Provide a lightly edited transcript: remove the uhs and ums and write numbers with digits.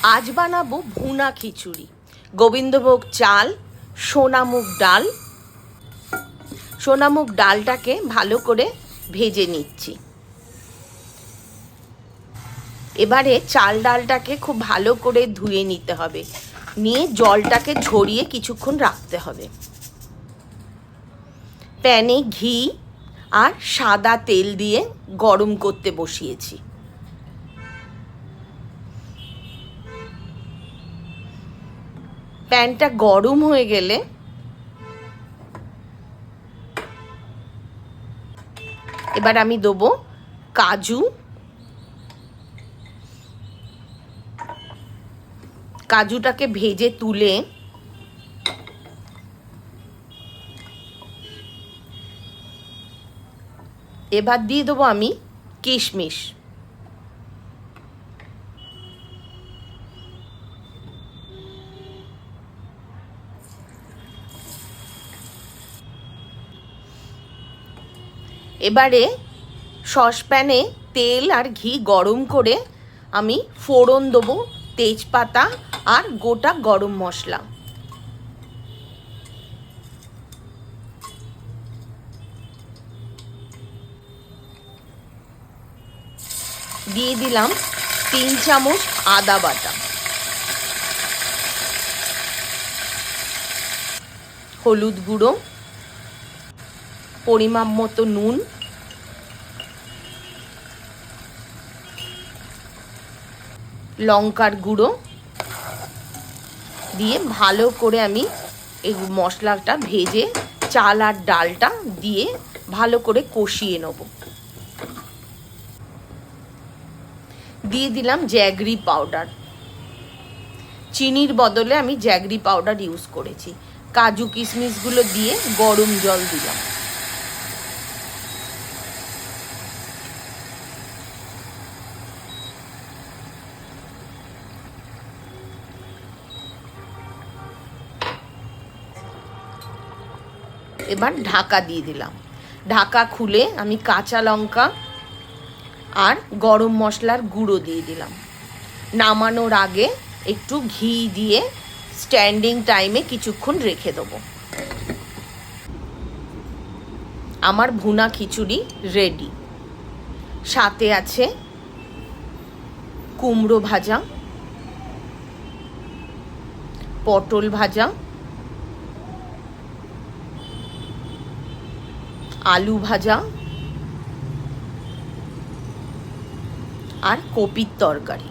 আজ বানাবো ভুনা খিচুড়ি। গোবিন্দভোগ চাল, সোনামুগ ডাল। সোনামুগ ডালটাকে ভালো করে ভেজে নিচ্ছি। এবারে চাল ডালটাকে খুব ভালো করে ধুয়ে নিতে হবে, নিয়ে জলটাকে ঝরিয়ে কিছুক্ষণ রাখতে হবে। প্যানে ঘি আর সাদা তেল দিয়ে গরম করতে বসিয়েছি। প্যানটা গরম হয়ে গেলে এবার আমি দেবো কাজু, কাজুটাকে ভেজে তুলে এবার দিয়ে দেবো আমি কিশমিশ। এবারে সসপ্যানে তেল আর ঘি গরম করে আমি ফোড়ন দেবো তেজপাতা আর গোটা গরম মশলা। দিয়ে দিলাম 3 চামচ আদা বাটা, হলুদ গুঁড়ো, পরিমাপ মতো নুন, লঙ্কার গুঁড়ো দিয়ে ভালো করে আমি এই মশলাটা ভেজে চাল আর ডালটা দিয়ে ভালো করে কষিয়ে নেব। দিয়ে দিলাম জ্যাগরি পাউডার। চিনির বদলে আমি জ্যাগরি পাউডার ইউজ করেছি। কাজু কিশমিশগুলো দিয়ে গরম জল দিলাম। এবার ঢাকা দিয়ে দিলাম। ঢাকা খুলে আমি কাঁচা লঙ্কা আর গরম মশলার গুঁড়ো দিয়ে দিলাম। নামানোর আগে একটু ঘি দিয়ে স্ট্যান্ডিং টাইমে কিছুক্ষণ রেখে দেবো। আমার ভুনা খিচুড়ি রেডি। সাথে আছে কুমড়ো ভাজা, পটল ভাজা, আলু ভাজা আর কপির তরকারি।